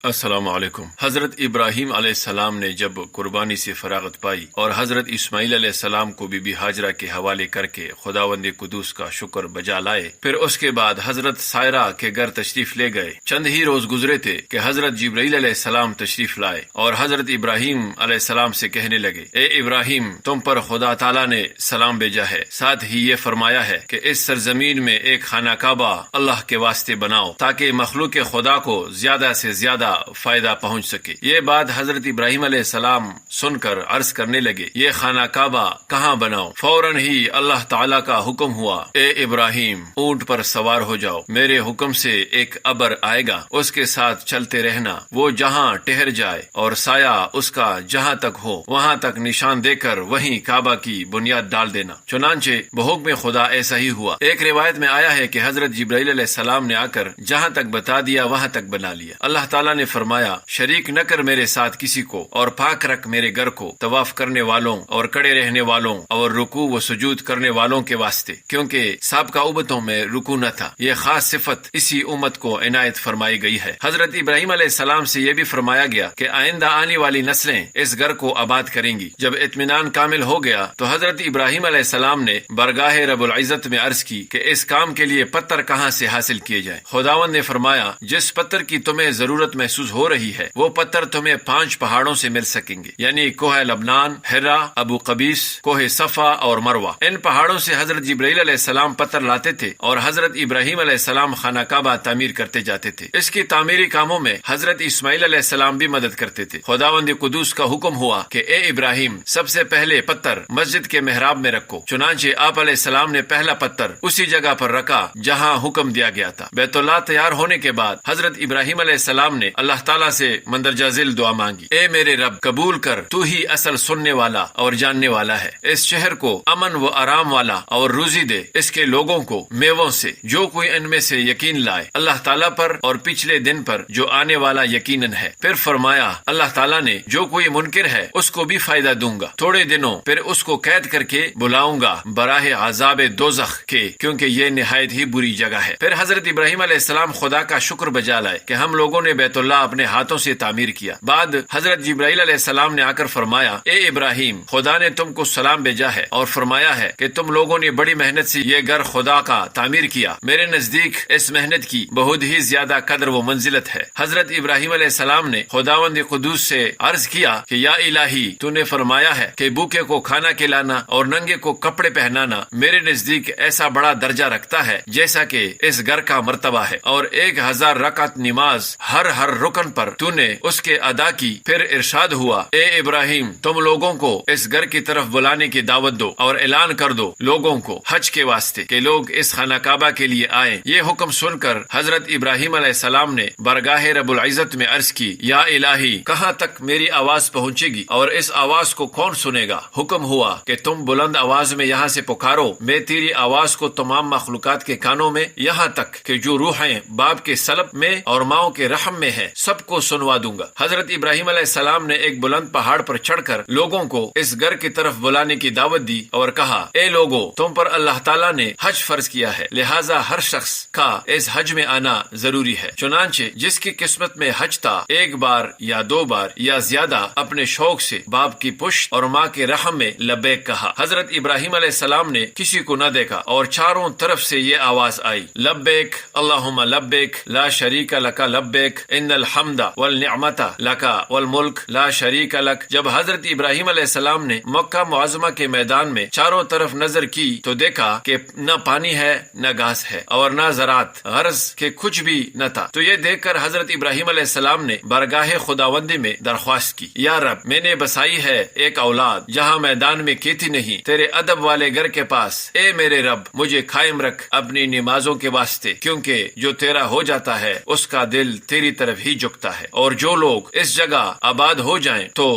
السلام علیکم۔ حضرت ابراہیم علیہ السلام نے جب قربانی سے فراغت پائی اور حضرت اسماعیل علیہ السلام کو بی بی ہاجرہ کے حوالے کر کے خداوند قدوس کا شکر بجا لائے، پھر اس کے بعد حضرت سائرہ کے گھر تشریف لے گئے۔ چند ہی روز گزرے تھے کہ حضرت جبرائیل علیہ السلام تشریف لائے اور حضرت ابراہیم علیہ السلام سے کہنے لگے، اے ابراہیم، تم پر خدا تعالیٰ نے سلام بھیجا ہے، ساتھ ہی یہ فرمایا ہے کہ اس سرزمین میں ایک خانہ کعبہ اللہ کے واسطے بناؤ تاکہ مخلوق خدا کو زیادہ سے زیادہ فائدہ پہنچ سکے۔ یہ بات حضرت ابراہیم علیہ السلام سن کر عرض کرنے لگے، یہ خانہ کعبہ کہاں بناؤ؟ فوراً ہی اللہ تعالیٰ کا حکم ہوا، اے ابراہیم، اونٹ پر سوار ہو جاؤ، میرے حکم سے ایک ابر آئے گا، اس کے ساتھ چلتے رہنا، وہ جہاں ٹہر جائے اور سایہ اس کا جہاں تک ہو وہاں تک نشان دے کر وہیں کعبہ کی بنیاد ڈال دینا۔ چنانچہ بحکم خدا ایسا ہی ہوا۔ ایک روایت میں آیا ہے کہ حضرت جبرائیل علیہ السلام نے آ کر جہاں تک بتا دیا وہاں تک بنا لیا۔ اللہ تعالیٰ نے فرمایا، شریک نہ کر میرے ساتھ کسی کو، اور پاک رکھ میرے گھر کو طواف کرنے والوں اور کڑے رہنے والوں اور رکوع و سجود کرنے والوں کے واسطے، کیونکہ سابقہ امتوں میں رکوع نہ تھا۔ یہ خاص صفت اسی امت کو عنایت فرمائی گئی ہے۔ حضرت ابراہیم علیہ السلام سے یہ بھی فرمایا گیا کہ آئندہ آنے والی نسلیں اس گھر کو آباد کریں گی۔ جب اطمینان کامل ہو گیا تو حضرت ابراہیم علیہ السلام نے بارگاہ رب العزت میں عرض کی کہ اس کام کے لیے پتھر کہاں سے حاصل کیے جائیں۔ خداوند نے فرمایا، جس پتھر کی تمہیں ضرورت محسوس ہو رہی ہے وہ پتھر تمہیں 5 پہاڑوں سے مل سکیں گے، یعنی کوہ لبنان، ہرا، ابو قبیس، کوہ صفا اور مروہ۔ ان پہاڑوں سے حضرت جبرائیل علیہ السلام پتھر لاتے تھے اور حضرت ابراہیم علیہ السلام خانہ کعبہ تعمیر کرتے جاتے تھے۔ اس کی تعمیری کاموں میں حضرت اسماعیل علیہ السلام بھی مدد کرتے تھے۔ خداوند قدوس کا حکم ہوا کہ اے ابراہیم، سب سے پہلے پتھر مسجد کے محراب میں رکھو۔ چنانچہ آپ علیہ السلام نے پہلا پتھر اسی جگہ پر رکھا جہاں حکم دیا گیا تھا۔ بیت اللہ تیار ہونے کے بعد حضرت ابراہیم علیہ السلام نے اللہ تعالیٰ سے مندرجہ ذیل دعا مانگی، اے میرے رب، قبول کر، تو ہی اصل سننے والا اور جاننے والا ہے۔ اس شہر کو امن و آرام والا اور روزی دے، اس کے لوگوں کو میووں سے، جو کوئی ان میں سے یقین لائے اللہ تعالیٰ پر اور پچھلے دن پر جو آنے والا یقیناً ہے۔ پھر فرمایا، اللہ تعالیٰ نے جو کوئی منکر ہے اس کو بھی فائدہ دوں گا تھوڑے دنوں، پھر اس کو قید کر کے بلاؤں گا براہ عذاب دوزخ کے، کیونکہ یہ نہایت ہی بری جگہ ہے۔ پھر حضرت ابراہیم علیہ السلام خدا کا شکر بجا لائے کہ ہم لوگوں نے بیت اللہ اپنے ہاتھوں سے تعمیر کیا۔ بعد حضرت جبرائیل علیہ السلام نے آ کر فرمایا، اے ابراہیم، خدا نے تم کو سلام بھیجا ہے اور فرمایا ہے کہ تم لوگوں نے بڑی محنت سے یہ گھر خدا کا تعمیر کیا۔ میرے نزدیک اس محنت کی بہت ہی زیادہ قدر و منزلت ہے۔ حضرت ابراہیم علیہ السلام نے خداوند قدوس سے عرض کیا کہ یا الہی، تو نے فرمایا ہے کہ بھوکے کو کھانا کھلانا اور ننگے کو کپڑے پہنانا میرے نزدیک ایسا بڑا درجہ رکھتا ہے جیسا کہ اس گھر کا مرتبہ ہے، اور 1000 رکعت نماز ہر رکن پر تو نے اس کے ادا کی۔ پھر ارشاد ہوا، اے ابراہیم، تم لوگوں کو اس گھر کی طرف بلانے کی دعوت دو اور اعلان کر دو لوگوں کو حج کے واسطے کہ لوگ اس خانہ کعبہ کے لیے آئیں۔ یہ حکم سن کر حضرت ابراہیم علیہ السلام نے بارگاہ رب العزت میں عرض کی، یا الہی، کہاں تک میری آواز پہنچے گی اور اس آواز کو کون سنے گا؟ حکم ہوا کہ تم بلند آواز میں یہاں سے پکارو، میں تیری آواز کو تمام مخلوقات کے کانوں میں، یہاں تک کہ جو روحیں باپ کے سلب میں اور ماؤں کے رحم میں ہے، سب کو سنوا دوں گا۔ حضرت ابراہیم علیہ السلام نے ایک بلند پہاڑ پر چڑھ کر لوگوں کو اس گھر کی طرف بلانے کی دعوت دی اور کہا، اے لوگو، تم پر اللہ تعالیٰ نے حج فرض کیا ہے، لہٰذا ہر شخص کا اس حج میں آنا ضروری ہے۔ چنانچہ جس کی قسمت میں حج تھا، ایک بار یا 2 بار یا زیادہ اپنے شوق سے باپ کی پشت اور ماں کے رحم میں لبیک کہا۔ حضرت ابراہیم علیہ السلام نے کسی کو نہ دیکھا اور چاروں طرف سے یہ آواز آئی، لبیک اللہم لبیک لا شریک لک لبیک ان الحمد والنعمت لک والملک لا شریک لک۔ جب حضرت ابراہیم علیہ السلام نے مکہ معظمہ کے میدان میں چاروں طرف نظر کی تو دیکھا کہ نہ پانی ہے، نہ گھاس ہے اور نہ زراعت، غرض کہ کچھ بھی نہ تھا۔ تو یہ دیکھ کر حضرت ابراہیم علیہ السلام نے بارگاہ خداوندی میں درخواست کی، یا رب، میں نے بسائی ہے ایک اولاد جہاں میدان میں کھیتی نہیں، تیرے ادب والے گھر کے پاس، اے میرے رب، مجھے قائم رکھ اپنی نمازوں کے واسطے، کیونکہ جو تیرا ہو جاتا ہے اس کا دل تیری طرف ہی جھکتا ہے، اور جو لوگ اس جگہ آباد ہو جائیں تو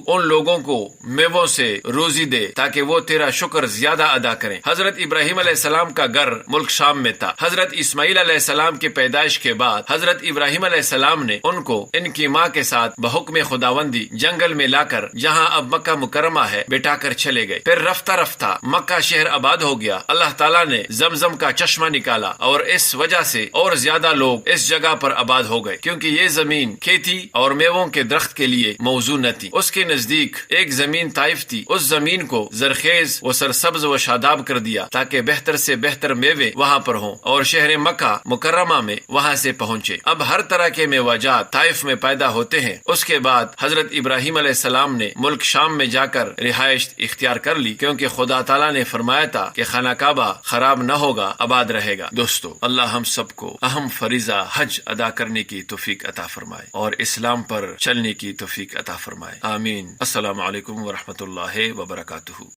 ان لوگوں کو میووں سے روزی دے تاکہ وہ تیرا شکر زیادہ ادا کریں۔ حضرت ابراہیم علیہ السلام کا گھر ملک شام میں تھا۔ حضرت اسماعیل علیہ السلام کی پیدائش کے بعد حضرت ابراہیم علیہ السلام نے ان کو ان کی ماں کے ساتھ بحکم خداوندی جنگل میں لا کر، جہاں اب مکہ مکرمہ ہے، بٹھا کر چلے گئے۔ پھر رفتہ رفتہ مکہ شہر آباد ہو گیا۔ اللہ تعالیٰ نے زمزم کا چشمہ نکالا اور اس وجہ سے اور زیادہ لوگ اس جگہ پر آباد ہو گئے، کیونکہ کیونکہ یہ زمین کھیتی اور میووں کے درخت کے لیے موزوں نہ تھی۔ اس کے نزدیک ایک زمین طائف تھی، اس زمین کو زرخیز و سرسبز و شاداب کر دیا تاکہ بہتر سے بہتر میوے وہاں پر ہوں اور شہر مکہ مکرمہ میں وہاں سے پہنچے۔ اب ہر طرح کے میوہ جات طائف میں پیدا ہوتے ہیں۔ اس کے بعد حضرت ابراہیم علیہ السلام نے ملک شام میں جا کر رہائش اختیار کر لی، کیونکہ خدا تعالیٰ نے فرمایا تھا کہ خانہ کعبہ خراب نہ ہوگا، آباد رہے گا۔ دوستو، اللہ ہم سب کو اہم فریضہ حج ادا کرنے کی توفیق عطا فرمائے اور اسلام پر چلنے کی توفیق عطا فرمائے، آمین۔ السلام علیکم ورحمۃ اللہ وبرکاتہ۔